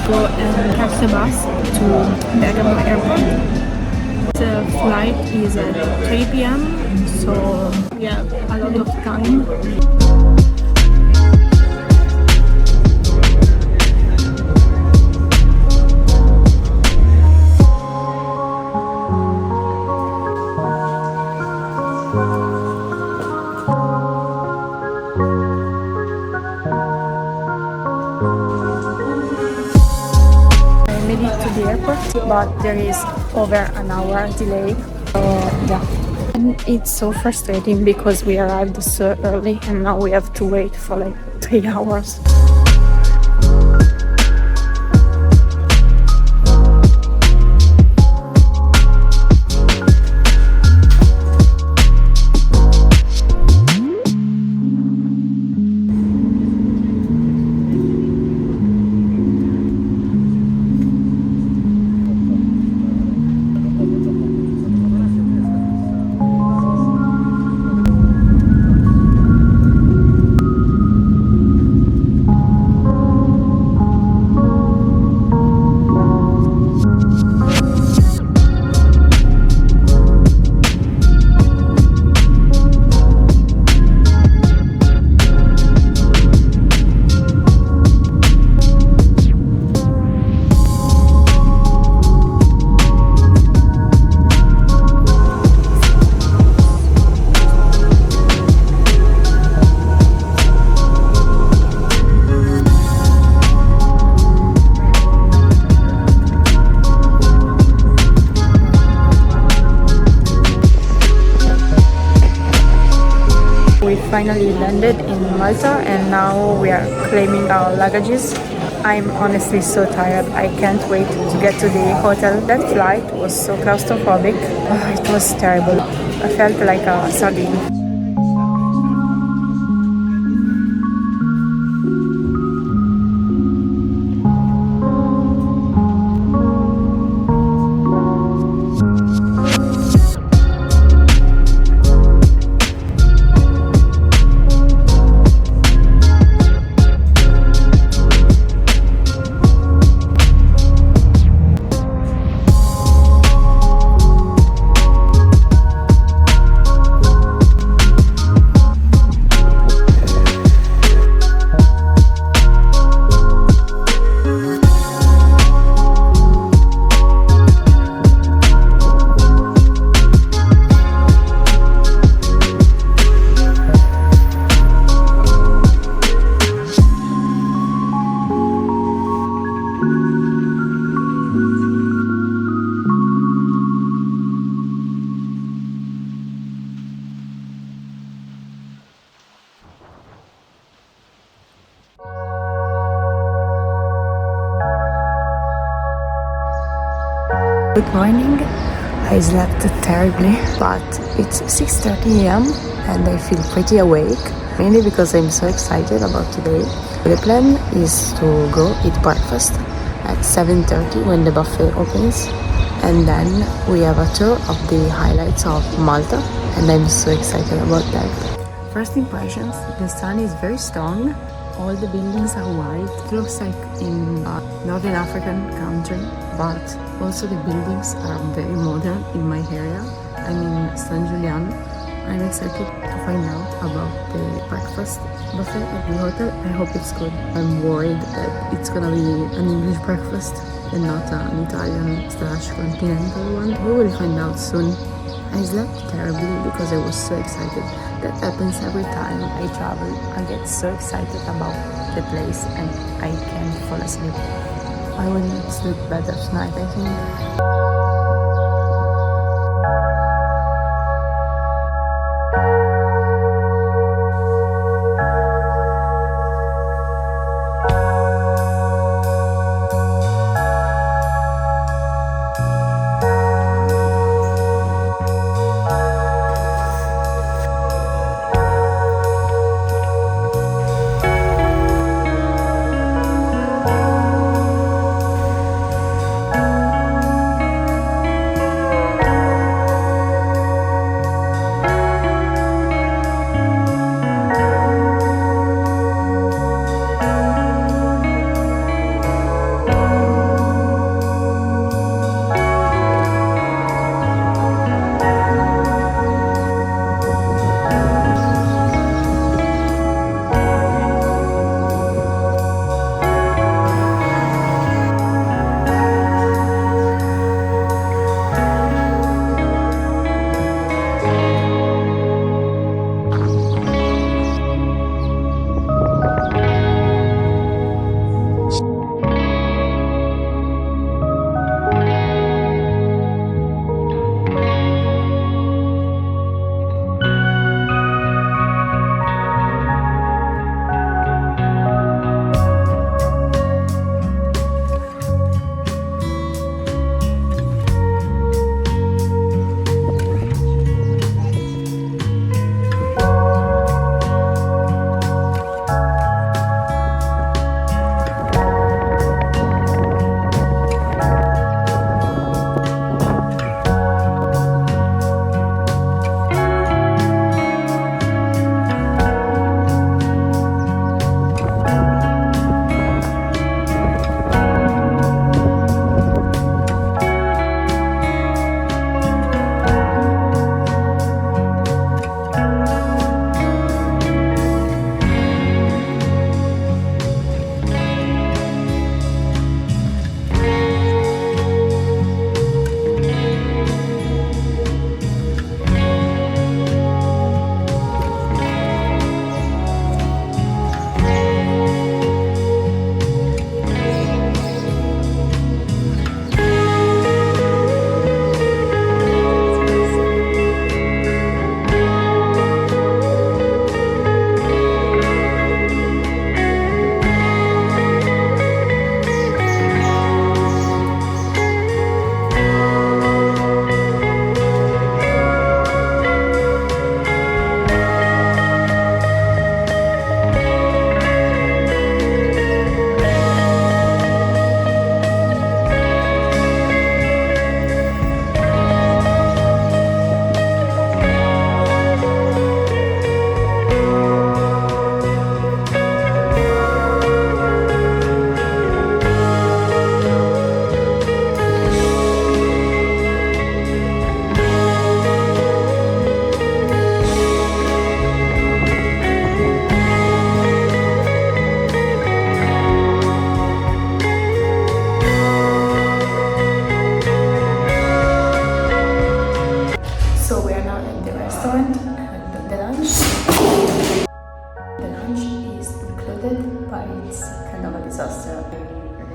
go and catch the bus to Bergamo Airport. The flight is at 3 p.m. so we have a lot of time. To the airport, but there is over an hour delay. Yeah, and it's so frustrating because we arrived so early and now we have to wait for like 3 hours. Finally landed in Malta and now we are claiming our luggages. I'm honestly so tired. I can't wait to get to the hotel. That flight was so claustrophobic. It was terrible. I felt like a sardine. Good morning. I slept terribly, but it's 6:30 a.m. and I feel pretty awake, mainly because I'm so excited about today. The plan is to go eat breakfast at 7:30 when the buffet opens, and then we have a tour of the highlights of Malta, and I'm so excited about that. First impressions, the sun is very strong. All the buildings are white. It looks like in a Northern African country, but also the buildings are very modern in my area. I'm in San Julian. I'm excited to find out about the breakfast buffet at the hotel. I hope it's good. I'm worried that it's gonna be an English breakfast and not an Italian/continental one. We will find out soon. I slept terribly because I was so excited. That happens every time I travel. I get so excited about the place and I can't fall asleep. I will sleep better tonight, I think.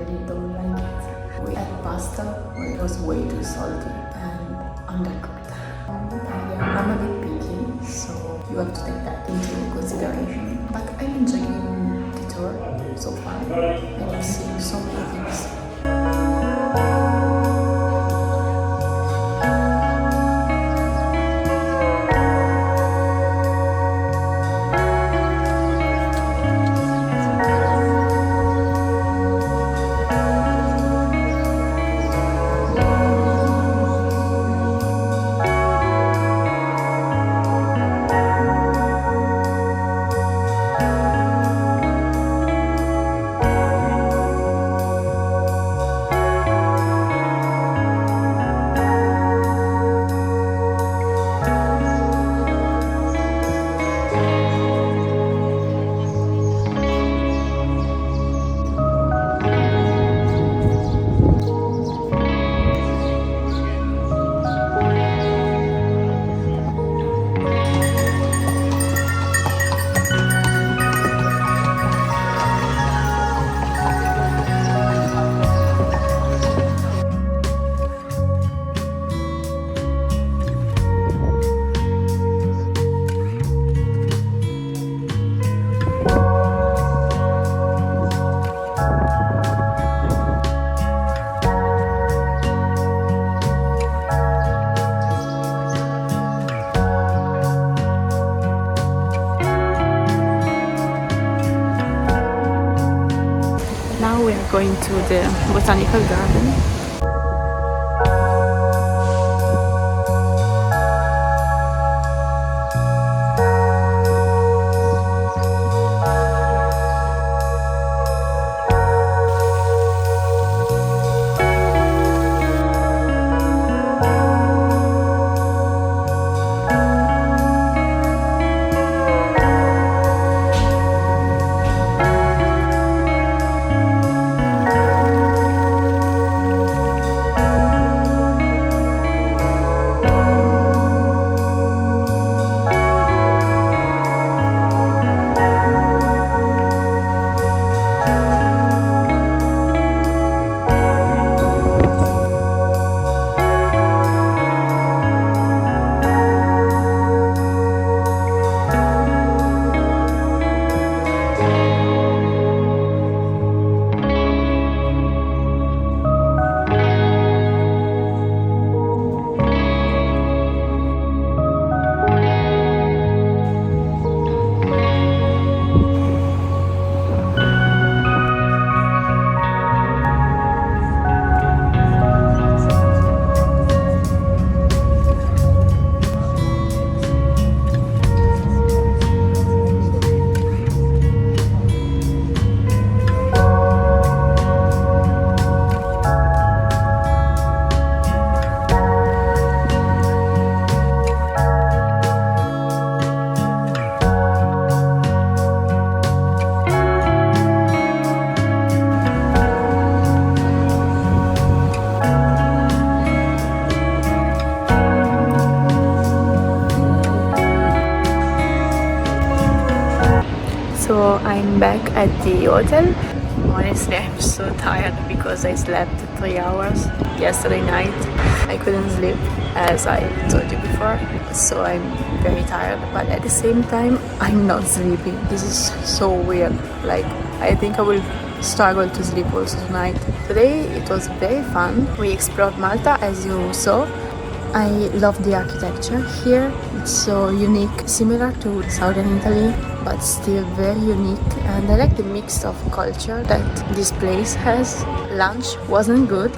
really don't like it. We had pasta where it was way too salty and undercooked. Yeah, I'm a bit picky, so you have to take that into consideration. But I'm enjoying the tour so far, and I'm seeing so many things. Now we are going to the botanical garden. So I'm back at the hotel. Honestly, I'm so tired because I slept 3 hours yesterday night. I couldn't sleep, as I told you before, so I'm very tired, but at the same time I'm not sleeping. This is so weird. Like, I think I will struggle to sleep also tonight. Today it was very fun. We explored Malta, as you saw. I love the architecture here. It's so unique, similar to southern Italy, but still very unique. And I like the mix of culture that this place has. Lunch wasn't good,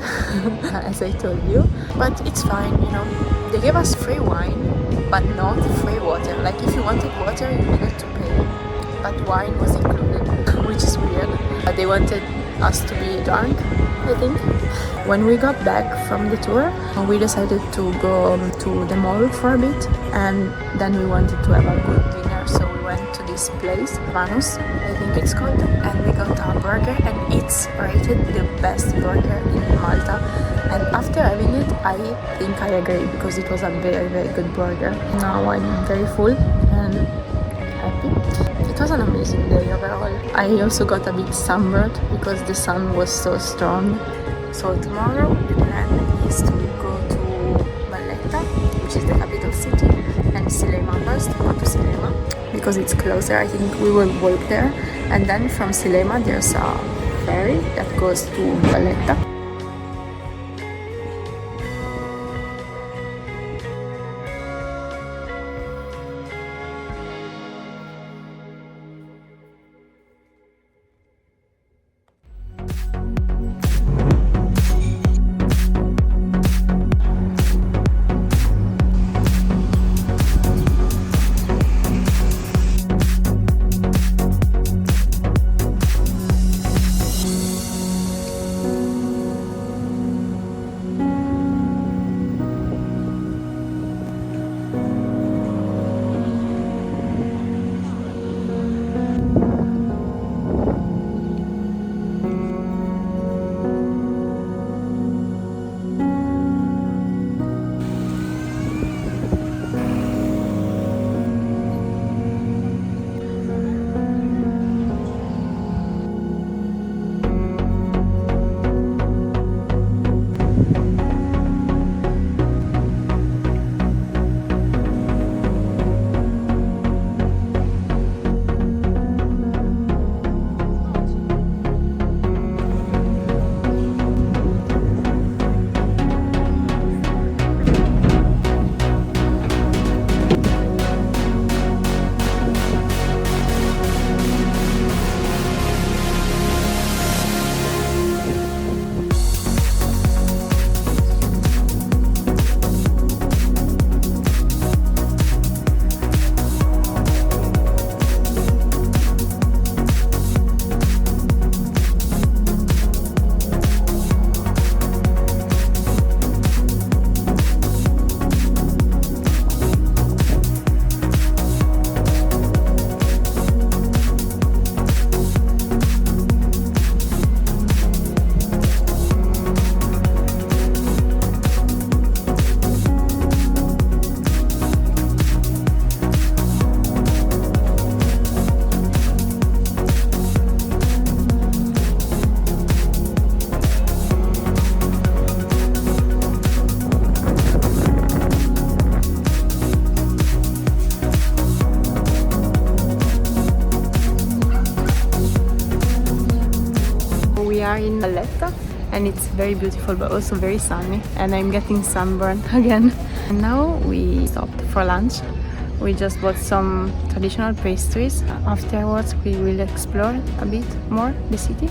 as I told you, but it's fine, you know. They gave us free wine, but not free water. Like, if you wanted water, you needed to pay, but wine was included, which is weird. They wanted us to be drunk, I think. When we got back from the tour, we decided to go to the mall for a bit, and then we wanted to have a good dinner, so we went to this place, Vanus, I think it's called, and we got a burger, and it's rated the best burger in Malta. And after having it, I think I agree, because it was a very, very good burger. Now I'm very full and happy. It it was an amazing day overall. I also got a bit sunburned because the sun was so strong. So tomorrow the plan is to go to Valletta, which is the capital city, and Silema first. Go to Silema because it's closer. I think we will walk there, and then from Silema there's a ferry that goes to Valletta. We are in Valletta and it's very beautiful but also very sunny, and I'm getting sunburned again. And now we stopped for lunch. We just bought some traditional pastries. Afterwards we will explore a bit more the city.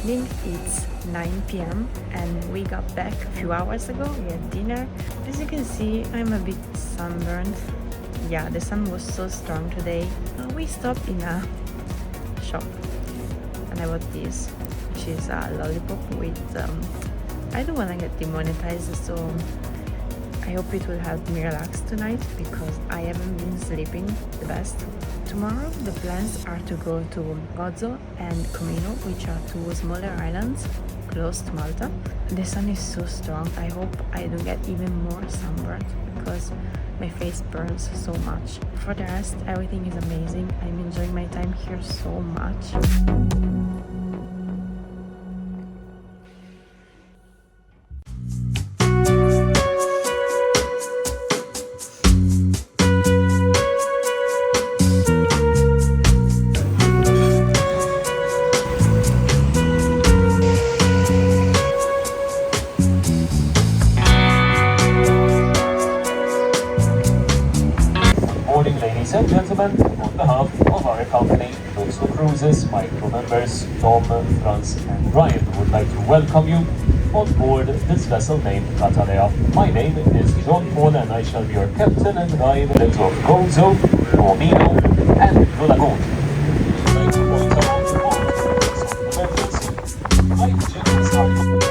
evening. It's 9 p.m. and we got back a few hours ago. We had dinner. As you can see, I'm a bit sunburned. Yeah, the sun was so strong today. We stopped in a shop and I bought this, which is a lollipop with I don't want to get demonetized, so I hope it will help me relax tonight because I haven't been sleeping the best. Tomorrow the plans are to go to Gozo and Comino, which are two smaller islands close to Malta. The sun is so strong. I hope I don't get even more sunburned because my face burns so much. For the rest, everything is amazing. I'm enjoying my time here so much. Ladies and gentlemen, on behalf of our company, Gozo Cruises, my crew members Tom, Franz and Ryan would like to welcome you on board this vessel named Catalea. My name is John Paul and I shall be your captain and guide into Gozo, Comino and the lagoon. I'd like to point out the emergency. Life jackets are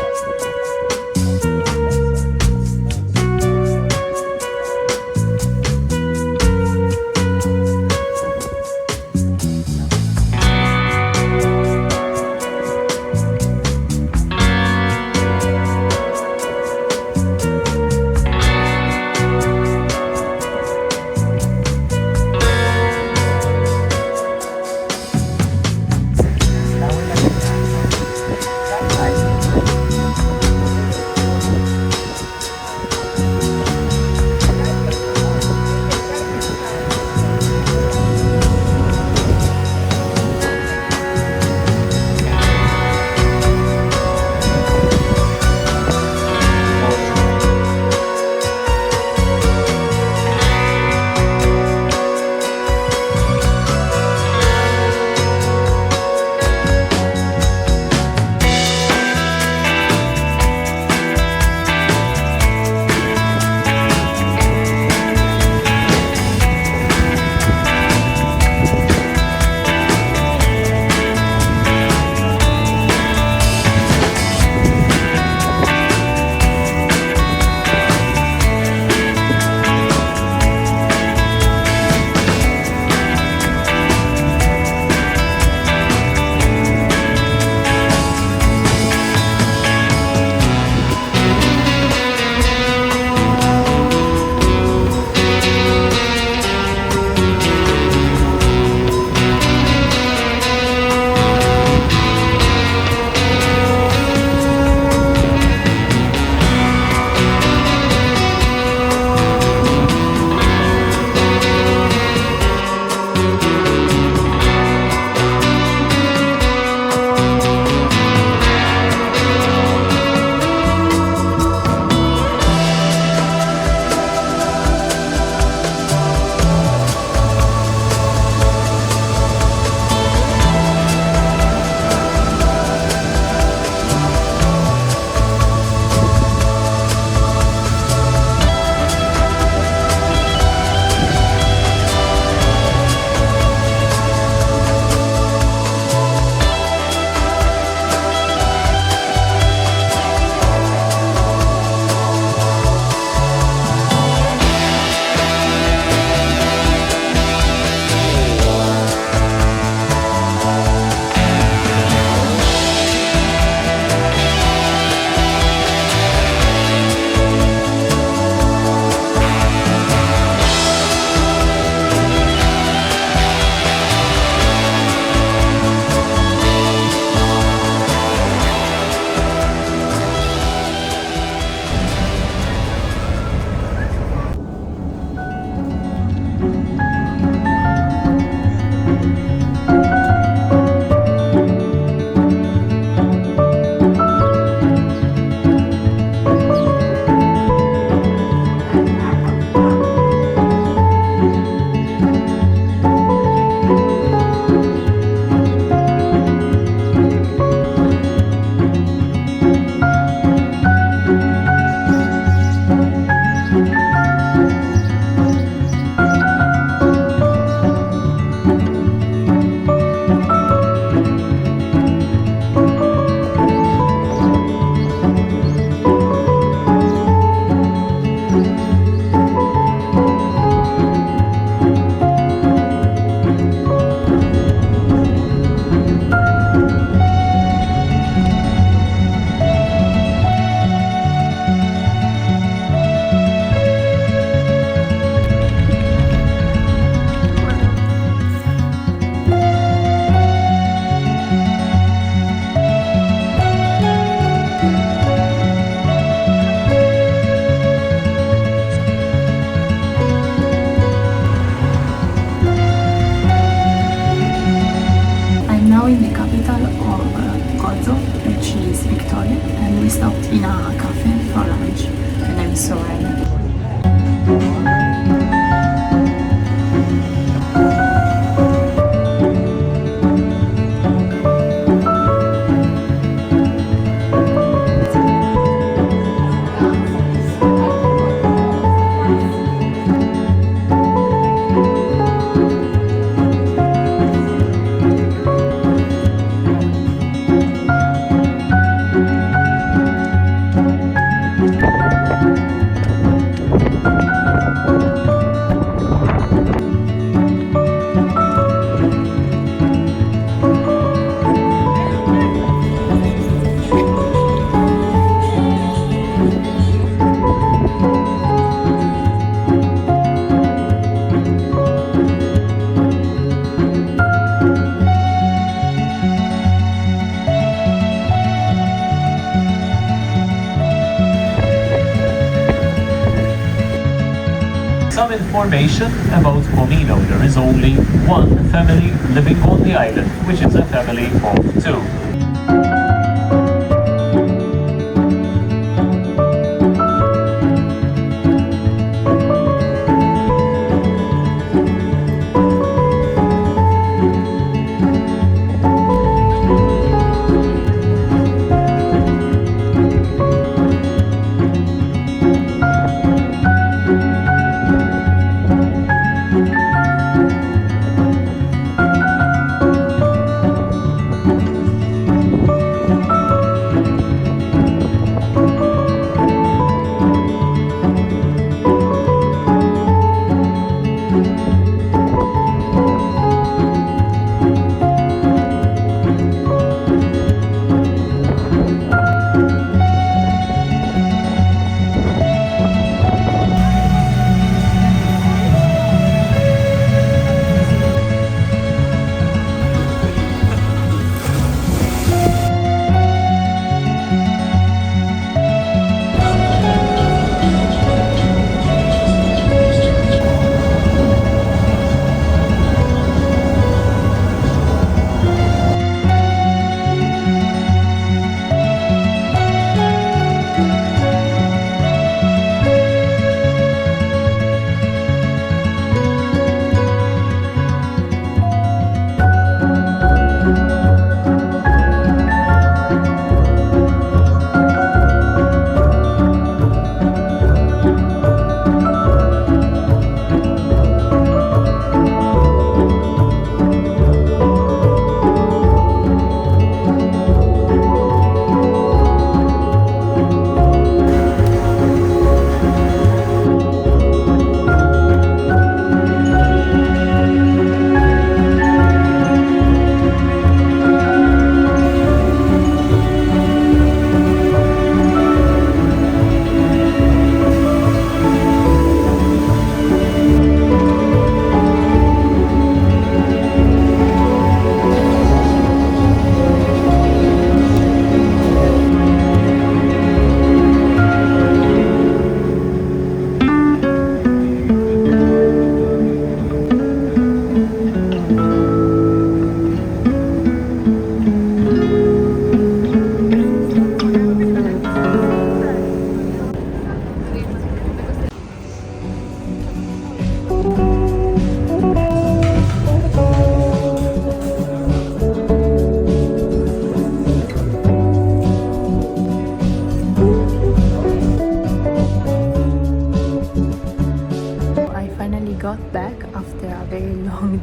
Some information about Comino. There is only one family living on the island, which is a family of two.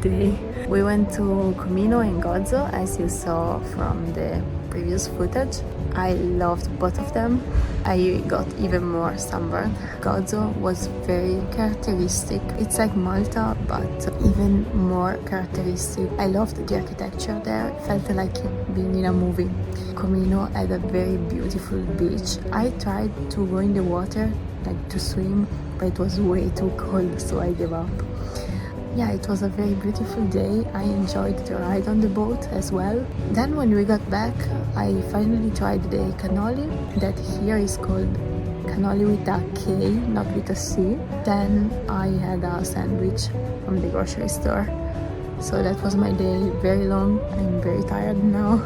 day. We went to Comino and Gozo, as you saw from the previous footage. I loved both of them. I got even more sunburned. Gozo was very characteristic. It's like Malta, but even more characteristic. I loved the architecture there. Felt like being in a movie. Comino had a very beautiful beach. I tried to go in the water, like to swim, but it was way too cold, so I gave up. Yeah, it was a very beautiful day. I enjoyed the ride on the boat as well. Then when we got back, I finally tried the cannoli, that here is called cannoli with a K, not with a C. Then I had a sandwich from the grocery store. So that was my day, very long. I'm very tired now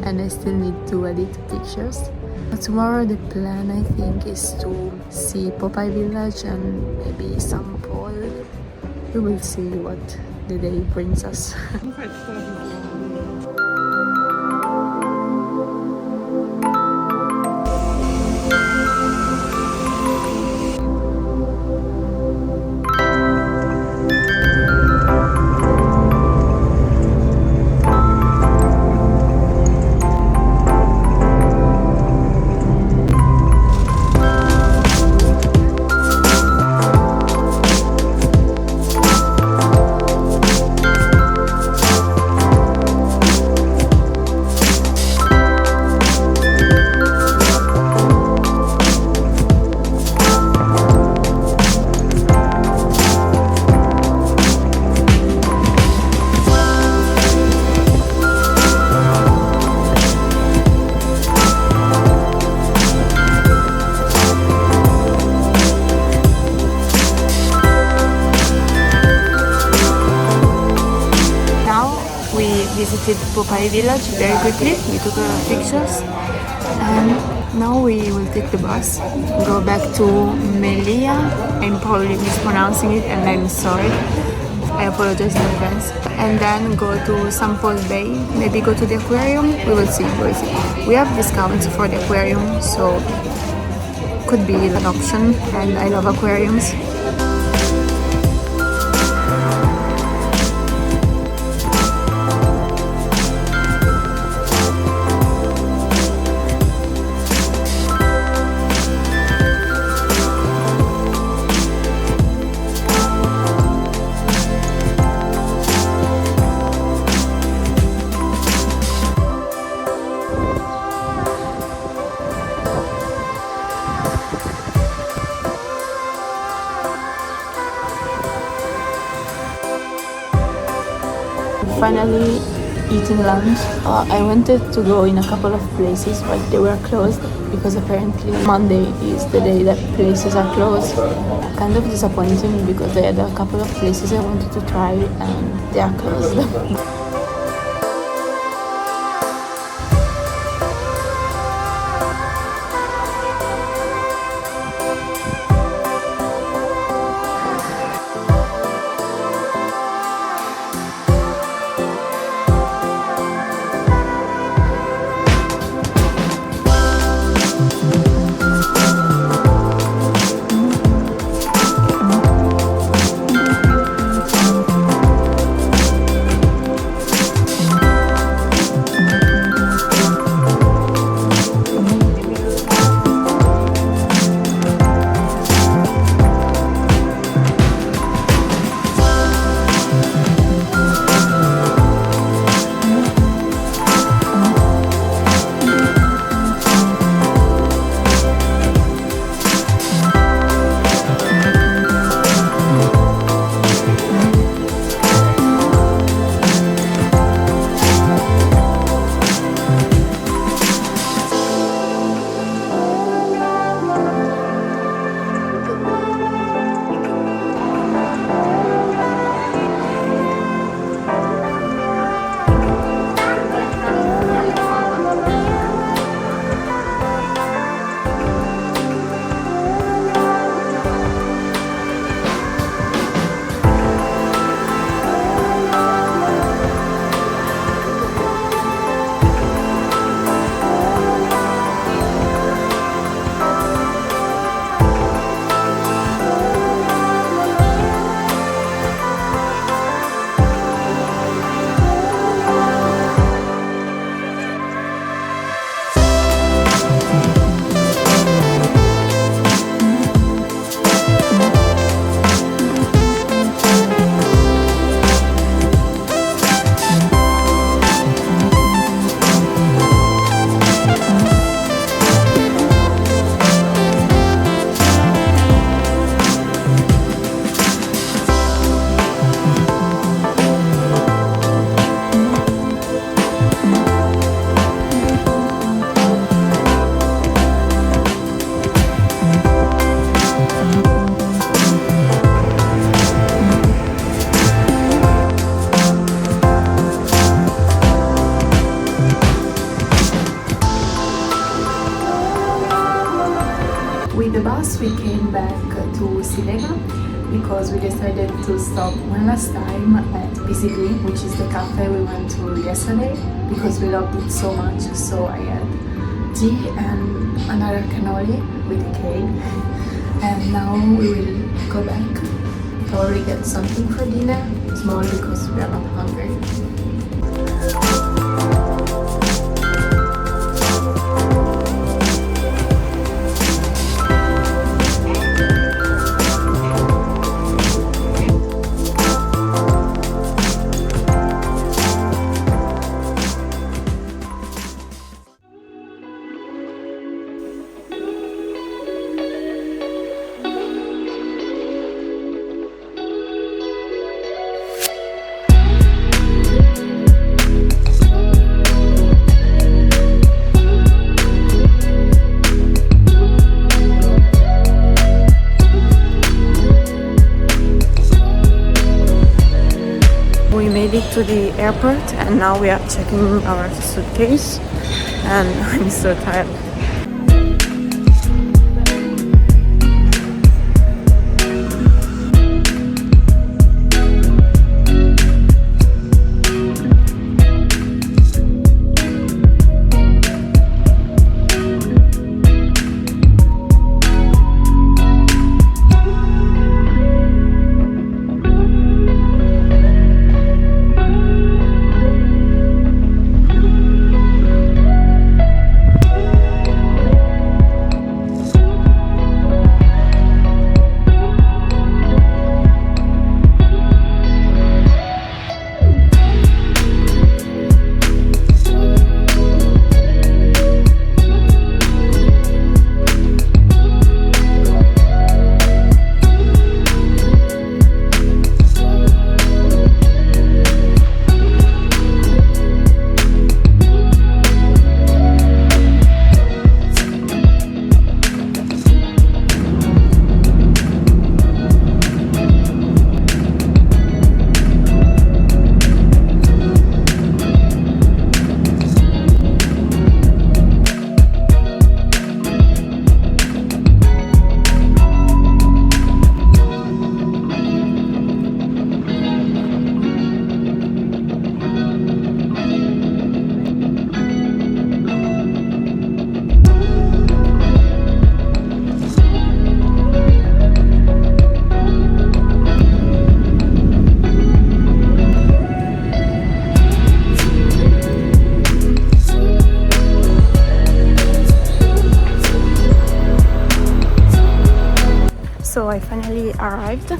and I still need to edit pictures. But tomorrow the plan, I think, is to see Popeye Village and maybe some Paul. We will see what the day brings us. Visited Popeye Village very quickly. We took pictures and now we will take the bus, go back to Melia. I'm probably mispronouncing it and I'm sorry. I apologize in advance. And then go to St. Paul Bay, maybe go to the aquarium. We will see. We have discounts for the aquarium, so could be an option, and I love aquariums. Finally eating lunch. I wanted to go in a couple of places, but they were closed because apparently Monday is the day that places are closed. Kind of disappointing because I had a couple of places I wanted to try and they are closed. to Silega because we decided to stop one last time at BCB, which is the cafe we went to yesterday, because we loved it so much. So I had tea and another cannoli with a cake, and now we will go back, probably get something for dinner, small because we are not hungry. We made it to the airport and now we are checking our suitcase, and I'm so tired. So I finally arrived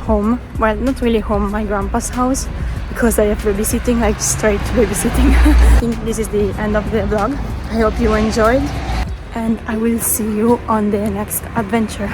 home. Well, not really home, my grandpa's house, because I have babysitting, like straight babysitting. I think this is the end of the vlog. I hope you enjoyed, and I will see you on the next adventure.